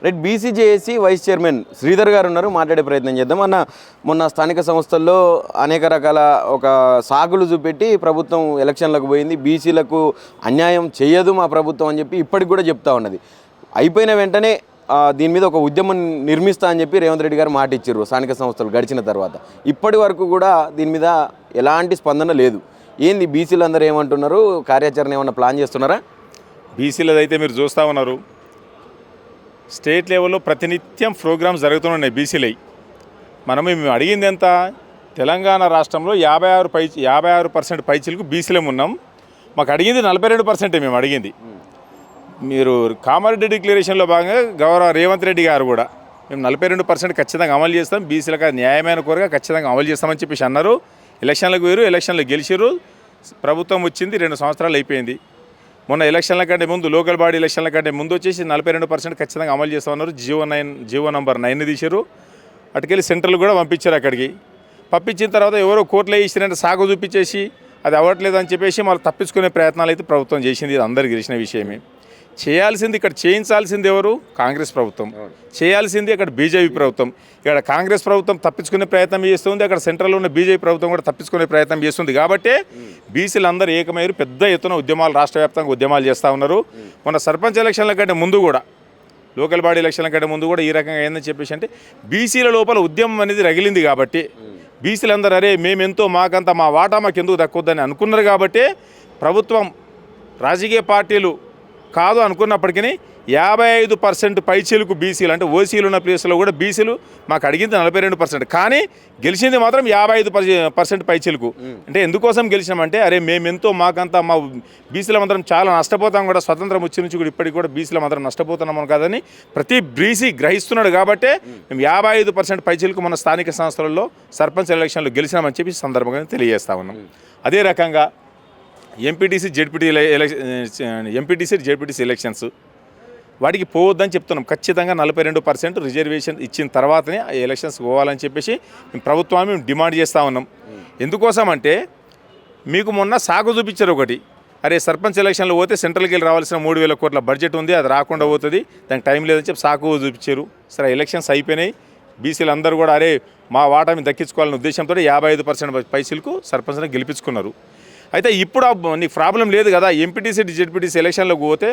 Right. BCJAC vice chairman Sridhar garu ఉన్నారు, మాట్లాడే ప్రయత్నం చేద్దాం. మొన్న స్థానిక సంస్థల్లో అనేక రకాల ఒక సాగులు చూపెట్టి ప్రభుత్వం ఎలక్షన్లకు పోయింది, బీసీలకు అన్యాయం చేయదు మా ప్రభుత్వం అని చెప్పి ఇప్పటికి కూడా చెప్తా ఉన్నది. అయిపోయిన వెంటనే దీని మీద ఒక ఉద్యమం నిర్మిస్తా అని చెప్పి రేవంత్ రెడ్డి గారు మాట ఇచ్చారు స్థానిక సంస్థలు గడిచిన తర్వాత. ఇప్పటి వరకు కూడా దీని మీద ఎలాంటి స్పందన లేదు. ఏంది బీసీలు అందరూ ఏమంటున్నారు? కార్యాచరణ ఏమన్నా ప్లాన్ చేస్తున్నారా? బీసీలది అయితే మీరు చూస్తూ ఉన్నారు, స్టేట్ లెవెల్లో ప్రతినిత్యం ప్రోగ్రామ్స్ జరుగుతున్నాయి బీసీలై. మేము అడిగింది ఎంత? తెలంగాణ రాష్ట్రంలో 56% పైచిలకు బీసీలం ఉన్నాం. మాకు అడిగింది 42%. మేము అడిగింది మీరు కామారెడ్డి డిక్లరేషన్లో భాగంగా గౌరవ రేవంత్ రెడ్డి గారు కూడా మేము 42% ఖచ్చితంగా అమలు చేస్తాం, బీసీలకు న్యాయమైన కోరిక ఖచ్చితంగా అమలు చేస్తామని చెప్పేసి అన్నారు. ఎలక్షన్లకు వేరు, ఎలక్షన్లు గెలిచిరు, ప్రభుత్వం వచ్చింది, 2 సంవత్సరాలు అయిపోయింది. మొన్న ఎలక్షన్ల కంటే ముందు, లోకల్ బాడీ ఎలక్షన్ల కంటే ముందు వచ్చేసి 42% ఖచ్చితంగా అమలు చేస్తామన్నారు. జీవో నంబర్ 9 తీశారు. అటుకెళ్ళి సెంట్రల్ కూడా పంపించారు. అక్కడికి పంపించిన తర్వాత ఎవరో కోర్టులో ఇచ్చినట్టు సాగు చూపించేసి అది అవ్వట్లేదు అని చెప్పేసి మళ్ళీ తప్పించుకునే ప్రయత్నాలు అయితే ప్రభుత్వం చేసింది. ఇది అందరికీ తెలిసిన విషయమే. చేయాల్సింది ఇక్కడ, చేయించాల్సింది ఎవరు? కాంగ్రెస్ ప్రభుత్వం. చేయాల్సింది అక్కడ బీజేపీ ప్రభుత్వం. ఇక్కడ కాంగ్రెస్ ప్రభుత్వం తప్పించుకునే ప్రయత్నం చేస్తుంది, అక్కడ సెంట్రల్లో ఉన్న బీజేపీ ప్రభుత్వం కూడా తప్పించుకునే ప్రయత్నం చేస్తుంది. కాబట్టి బీసీలు అందరూ ఏకమయ్యారు, పెద్ద ఎత్తున ఉద్యమాలు, రాష్ట్ర వ్యాప్తంగా ఉద్యమాలు చేస్తూ ఉన్నారు. మన సర్పంచ్ ఎలక్షన్ల కంటే ముందు కూడా, లోకల్ బాడీ ఎలక్షన్ల కంటే ముందు కూడా ఈ రకంగా ఏందని చెప్పేసి అంటే బీసీల లోపల ఉద్యమం అనేది రగిలింది. కాబట్టి బీసీలందరూ అరే మేమెంతో మాకంతా మా వాటా మాకు ఎందుకు దక్కుద్దని అనుకున్నారు. కాబట్టి ప్రభుత్వం, రాజకీయ పార్టీలు కాదు అనుకున్నప్పటికీ 55% పైచీలకు బీసీలు, అంటే ఓసీలు ఉన్న ప్లేస్లో కూడా బీసీలు మాకు అడిగింది 42%, కానీ గెలిచింది మాత్రం 55% పైచీలకు. అంటే ఎందుకోసం గెలిచినామంటే అరే మేమెంతో మాకంతా మా బీసీల మాత్రం చాలా నష్టపోతాం కూడా, స్వతంత్రం వచ్చి నుంచి కూడా ఇప్పటికి కూడా బీసీల మాత్రం నష్టపోతున్నాం కాదని ప్రతి బీసీ గ్రహిస్తున్నాడు. కాబట్టి మేము 55% పైచీలకు మన స్థానిక సంస్థలలో సర్పంచ్ ఎలక్షన్లో గెలిచినామని చెప్పి సందర్భంగా తెలియజేస్తా ఉన్నాం. అదే రకంగా ఎంపీటీసీ జెడ్పీటీసీ ఎలక్షన్స్ వాటికి పోవద్దని చెప్తున్నాం. ఖచ్చితంగా 42% రిజర్వేషన్ ఇచ్చిన తర్వాతనే ఆ ఎలక్షన్స్ పోవాలని చెప్పేసి మేము ప్రభుత్వాన్ని మేము డిమాండ్ చేస్తూ ఉన్నాం. ఎందుకోసం అంటే మీకు మొన్న సాగు చూపించారు ఒకటి, అరే సర్పంచ్ ఎలక్షన్లో పోతే సెంట్రల్కి వెళ్ళి రావాల్సిన 3,000 కోట్ల బడ్జెట్ ఉంది, అది రాకుండా పోతుంది, దానికి టైం లేదని చెప్పి సాగు చూపించారు. సరే ఎలక్షన్స్ అయిపోయినాయి, బీసీలు అందరూ కూడా అరే మా వాటాని దక్కించుకోవాలనే ఉద్దేశంతో 55% పైసలకు సర్పంచ్ని గెలిపించుకున్నారు. అయితే ఇప్పుడు నీకు ప్రాబ్లం లేదు కదా, ఎంపీటీసీ జెడ్పీటీసీ ఎలక్షన్లోకి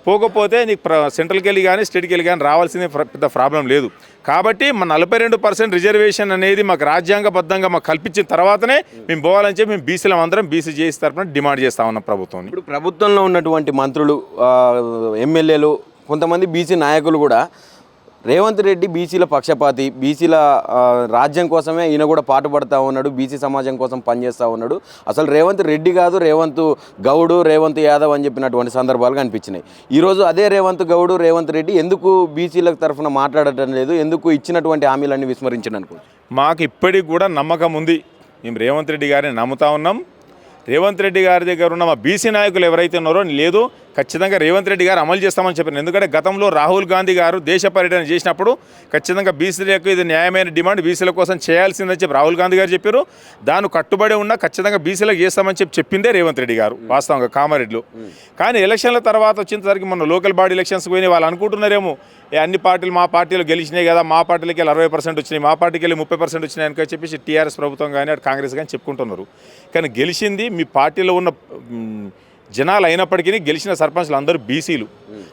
పోకపోతే నీకు సెంట్రల్కి వెళ్ళి కానీ స్టేట్కి వెళ్ళి కానీ రావాల్సిందే పెద్ద ప్రాబ్లం లేదు. కాబట్టి మన 42% రిజర్వేషన్ అనేది మాకు రాజ్యాంగబద్ధంగా మాకు కల్పించిన తర్వాతనే మేము పోవాలని చెప్పి మేము బీసీలం అందరం బీసీజేఏసీ తరఫున డిమాండ్ చేస్తా ఉన్నాం ప్రభుత్వం. ఇప్పుడు ప్రభుత్వంలో ఉన్నటువంటి మంత్రులు, ఎమ్మెల్యేలు, కొంతమంది బీసీ నాయకులు కూడా రేవంత్ రెడ్డి బీసీల పక్షపాతి, బీసీల రాజ్యం కోసమే ఈయన కూడా పాటుపడతా ఉన్నాడు, బీసీ సమాజం కోసం పనిచేస్తూ ఉన్నాడు, అసలు రేవంత్ రెడ్డి కాదు రేవంత్ గౌడు, రేవంత్ యాదవ్ అని చెప్పినటువంటి సందర్భాలు కనిపించినాయి. ఈరోజు అదే రేవంత్ గౌడు, రేవంత్ రెడ్డి ఎందుకు బీసీల తరఫున మాట్లాడటం లేదు? ఎందుకు ఇచ్చినటువంటి హామీలన్నీ విస్మరించడం అనుకో? మాకు ఇప్పటికి కూడా నమ్మకం ఉంది, మేము రేవంత్ రెడ్డి గారిని నమ్ముతా ఉన్నాం. రేవంత్ రెడ్డి గారి దగ్గర ఉన్న మా బీసీ నాయకులు ఎవరైతే ఉన్నారో లేదు ఖచ్చితంగా రేవంత్ రెడ్డి గారు అమలు చేస్తామని చెప్పారు. ఎందుకంటే గతంలో రాహుల్ గాంధీ గారు దేశ పర్యటన చేసినప్పుడు ఖచ్చితంగా బీసీలకు ఇది న్యాయమైన డిమాండ్, బీసీల కోసం చేయాల్సిందని చెప్పి రాహుల్ గాంధీ గారు చెప్పారు. దాన్ని కట్టుబడి ఉన్న ఖచ్చితంగా బీసీలకు చేస్తామని చెప్పిందే రేవంత్ రెడ్డి గారు వాస్తవంగా కామారెడ్డిలో. కానీ ఎలక్షన్ల తర్వాత వచ్చేసరికి మన లోకల్ బాడీ ఎలక్షన్స్ పోయినాయి, వాళ్ళు అనుకుంటున్నారేమో అన్ని పార్టీలు మా పార్టీలో గెలిచినాయి కదా, మా పార్టీలకి వెళ్ళి 60% వచ్చినాయి, మా పార్టీకి వెళ్ళి 30% వచ్చినాయి అని చెప్పేసి టీఆర్ఎస్ ప్రభుత్వం కానీ అటు కాంగ్రెస్ కానీ చెప్పుకుంటున్నారు. కానీ గెలిచింది మీ పార్టీలో ఉన్న జనాలు అయినప్పటికీ గెలిచిన సర్పంచ్లు అందరూ బీసీలు.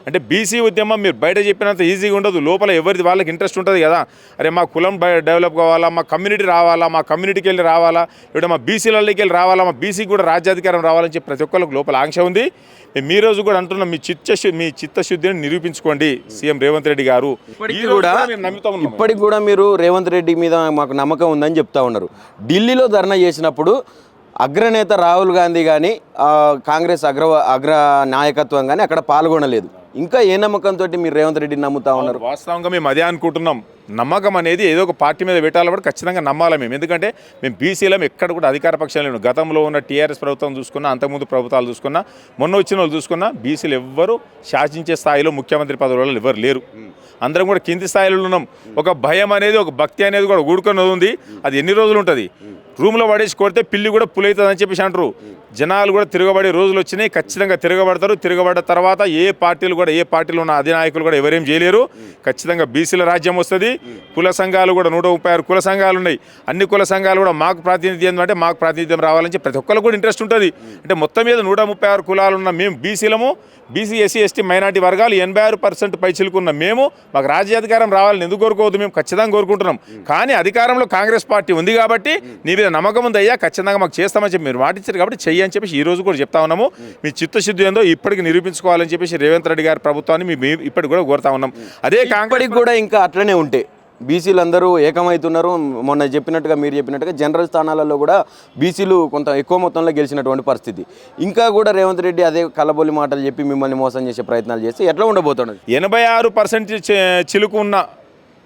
అంటే బీసీ ఉద్యమం మీరు బయట చెప్పినంత ఈజీగా ఉండదు, లోపల ఎవరిది వాళ్ళకి ఇంట్రెస్ట్ ఉంటుంది కదా. అరే మా కులం డెవలప్ కావాలా, మా కమ్యూనిటీ రావాలా, మా కమ్యూనిటీకి వెళ్ళి రావాలా, లేదా మా బీసీలకి వెళ్ళి రావాలా, మా బీసీకి కూడా రాజ్యాధికారం రావాలని చెప్పి ప్రతి ఒక్కరికి లోపల ఆంక్ష ఉంది. మేము ఈ రోజు కూడా అంటున్నాం, మీ చిత్తశుద్ధిని నిరూపించుకోండి సీఎం రేవంత్ రెడ్డి గారు. ఇప్పటికి కూడా మీరు రేవంత్ రెడ్డి మీద మాకు నమ్మకం ఉందని చెప్తా ఉన్నారు. ఢిల్లీలో ధర్నా చేసినప్పుడు అగ్రనేత రాహుల్ గాంధీ కానీ కాంగ్రెస్ అగ్ర నాయకత్వం కానీ అక్కడ పాల్గొనలేదు. ఇంకా ఏ నమ్మకంతో మీరు రేవంత్ రెడ్డిని నమ్ముతా ఉన్నారు? వాస్తవంగా మేము అదే అనుకుంటున్నాం. నమ్మకం అనేది ఏదో ఒక పార్టీ మీద పెట్టాలని ఖచ్చితంగా నమ్మాలి మేము. ఎందుకంటే మేము బీసీలం ఎక్కడ కూడా అధికార పక్షాలు గతంలో ఉన్న టీఆర్ఎస్ ప్రభుత్వం చూసుకున్నా, అంతకుముందు ప్రభుత్వాలు చూసుకున్నా, మొన్న వచ్చిన వాళ్ళు చూసుకున్నా, బీసీలు ఎవ్వరూ శాసించే స్థాయిలో ముఖ్యమంత్రి పదవులలో ఎవరు లేరు. అందరం కూడా కింది స్థాయిలో ఉన్నాం. ఒక భయం అనేది, ఒక భక్తి అనేది కూడా ఊడుకొని ఉంది. అది ఎన్ని రోజులు ఉంటుంది? రూమ్లో పడేసి కొడితే పిల్లి కూడా పులవుతుంది అని చెప్పేసి అంటారు. జనాలు కూడా తిరగబడే రోజులు వచ్చినాయి. ఖచ్చితంగా తిరగబడతారు. తిరగబడ్డ తర్వాత ఏ పార్టీలు ఉన్న అధినాయకులు కూడా ఎవరేం చేయలేరు. ఖచ్చితంగా బీసీల రాజ్యం వస్తుంది. కుల సంఘాలు కూడా 136 కుల సంఘాలు ఉన్నాయి. అన్ని కుల సంఘాలు కూడా మాకు ప్రాతినిధ్యం అంటే మాకు ప్రాతినిధ్యం రావాలని చెప్పి ప్రతి ఒక్కరికి కూడా ఇంట్రెస్ట్ ఉంటుంది. అంటే మొత్తం మీద 136 కులాలు ఉన్న మేము బీసీలము, బీసీ ఎస్సీ ఎస్టీ మైనార్టీ వర్గాలు 86% పై చిలుకున్న మేము మాకు రాజ్యాధికారం రావాలని ఎందుకు కోరుకోవద్దు? మేము ఖచ్చితంగా కోరుకుంటున్నాం. కానీ అధికారంలో కాంగ్రెస్ పార్టీ ఉంది కాబట్టి నీ మీద నమ్మకం ఉంది అయ్యా, ఖచ్చితంగా మాకు చేస్తామని చెప్పి మీరు మాటిచ్చారు కాబట్టి చెయ్యి అని చెప్పేసి ఈ రోజు కూడా చెప్తా ఉన్నాము. మీ చిత్తశుద్ధి ఏందో ఇప్పటికి నిరూపించుకోవాలని చెప్పేసి రేవంత్ రెడ్డి గారి ప్రభుత్వాన్ని మేము ఇప్పటికి కూడా కోరుతా ఉన్నాం. అదే కాంగ్రెస్ కూడా ఇంకా అట్లనే ఉంటే బీసీలు అందరూ ఏకమవుతున్నారు. మొన్న చెప్పినట్టుగా మీరు చెప్పినట్టుగా జనరల్ స్థానాలలో కూడా బీసీలు కొంత ఎక్కువ మొత్తంలో గెలిచినటువంటి పరిస్థితి. ఇంకా కూడా రేవంత్ రెడ్డి అదే కలబొలి మాటలు చెప్పి మిమ్మల్ని మోసం చేసే ప్రయత్నాలు చేస్తే ఎట్లా ఉండబోతున్నది? 86% చిలుకు ఉన్న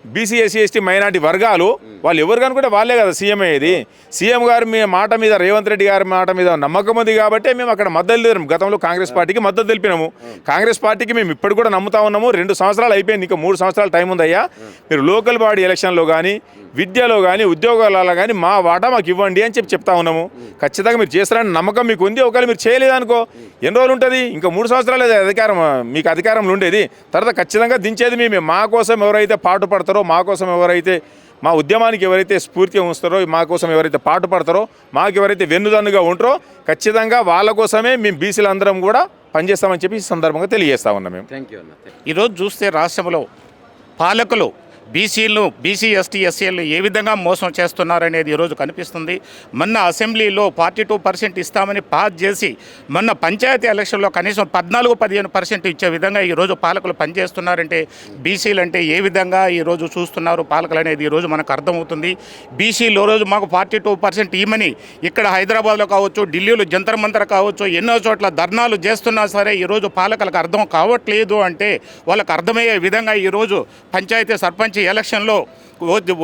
బీసీ ఎస్సీ ఎస్టీ మైనార్టీ వర్గాలు వాళ్ళు ఎవరు కనుకుంటే వాళ్ళే కదా సీఎం అయ్యేది. సీఎం గారు మీ మాట మీద, రేవంత్ రెడ్డి గారి మాట మీద నమ్మకం ఉంది కాబట్టి మేము అక్కడ మద్దతు తెలిపాము. గతంలో కాంగ్రెస్ పార్టీకి మద్దతు తెలిపినాము. కాంగ్రెస్ పార్టీకి మేము ఇప్పుడు కూడా నమ్ముతా ఉన్నాము. 2 సంవత్సరాలు అయిపోయింది, ఇంకా 3 సంవత్సరాల టైం ఉందయ్యా. మీరు లోకల్ బాడీ ఎలక్షన్లో కానీ, విద్యలో కానీ, ఉద్యోగాలలో కానీ మా వాటా మాకు ఇవ్వండి అని చెప్తా ఉన్నాము. ఖచ్చితంగా మీరు చేస్తారని నమ్మకం మీకు ఉంది. ఒకవేళ మీరు చేయలేదనుకో ఎన్ని రోజులు ఉంటుంది? ఇంకా 3 సంవత్సరాలు మీకు అధికారంలో ఉండేది. తర్వాత ఖచ్చితంగా దించేది మేమే. మా కోసం ఎవరైతే పాటుపడతారో, మా కోసం ఎవరైతే, మా ఉద్యమానికి ఎవరైతే స్ఫూర్తిగా ఉంచుతారో, మా కోసం ఎవరైతే పాటుపడతారో, మాకు ఎవరైతే వెన్నుదన్నుగా ఉంటారో ఖచ్చితంగా వాళ్ళ కోసమే మేము బీసీలు అందరం కూడా పనిచేస్తామని చెప్పి ఈ సందర్భంగా తెలియజేస్తా ఉన్నాం మేము. థ్యాంక్ యూ అన్న. ఈరోజు చూస్తే రాష్ట్రంలో పాలకులు బీసీ ఎస్టీ ఎస్సీలను ఏ విధంగా మోసం చేస్తున్నారనేది ఈరోజు కనిపిస్తుంది. మొన్న అసెంబ్లీలో 42% ఇస్తామని పాస్ చేసి మొన్న పంచాయతీ ఎలక్షన్లో కనీసం 14-15% ఇచ్చే విధంగా ఈరోజు పాలకులు పనిచేస్తున్నారంటే బీసీలు అంటే ఏ విధంగా ఈరోజు చూస్తున్నారు పాలకులు అనేది ఈరోజు మనకు అర్థమవుతుంది. బీసీలు రోజు మాకు 42% ఇవ్వమని ఇక్కడ హైదరాబాద్లో కావచ్చు, ఢిల్లీలో జంతర్ మంతర్ కావచ్చు, ఎన్నో చోట్ల ధర్నాలు చేస్తున్నా సరే ఈరోజు పాలకులకు అర్థం కావట్లేదు. అంటే వాళ్ళకు అర్థమయ్యే విధంగా ఈరోజు పంచాయతీ సర్పంచ్ ఎలక్షన్లో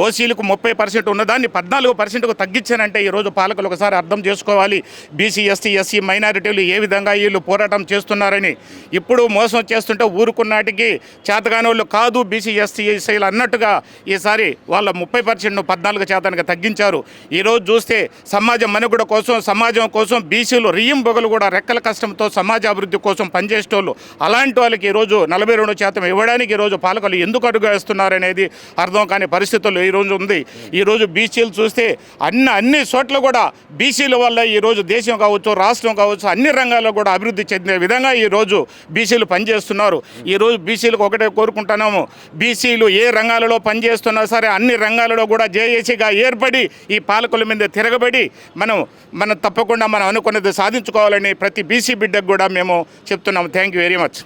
ఓసీలకు 30% ఉన్నదాన్ని 14%కు తగ్గించానంటే ఈరోజు పాలకులు ఒకసారి అర్థం చేసుకోవాలి. బీసీ ఎస్టీ ఎస్సీ మైనారిటీలు ఏ విధంగా వీళ్ళు పోరాటం చేస్తున్నారని. ఇప్పుడు మోసం చేస్తుంటే ఊరుకున్నాటికి చేతగాని వాళ్ళు కాదు బీసీ ఎస్టీ ఎస్సీలు అన్నట్టుగా ఈసారి వాళ్ళ 30%ను 14% తగ్గించారు. ఈరోజు చూస్తే సమాజం మనుగడ కోసం, సమాజం కోసం బీసీలు రియ్యంబొగలు కూడా రెక్కల కష్టంతో సమాజ అభివృద్ధి కోసం పనిచేసేటోళ్ళు. అలాంటి వాళ్ళకి ఈరోజు 42% ఇవ్వడానికి ఈరోజు పాలకులు ఎందుకు అడుగు వేస్తున్నారనేది అర్థం కాని పరిస్థితుల్లో ఈరోజు ఉంది. ఈరోజు బీసీలు చూస్తే అన్ని చోట్ల కూడా బీసీల వల్ల ఈరోజు దేశం కావచ్చు, రాష్ట్రం కావచ్చు, అన్ని రంగాల్లో కూడా అభివృద్ధి చెందే విధంగా ఈరోజు బీసీలు పనిచేస్తున్నారు. ఈరోజు బీసీలకు ఒకటే కోరుకుంటున్నాము, బీసీలు ఏ రంగాలలో పనిచేస్తున్నా సరే అన్ని రంగాలలో కూడా జేఏసీగా ఏర్పడి ఈ పాలకుల మీద తిరగబడి మనం తప్పకుండా మనం అనుకున్నది సాధించుకోవాలని ప్రతి బీసీ బిడ్డకు కూడా మేము చెప్తున్నాము. Thank you very much.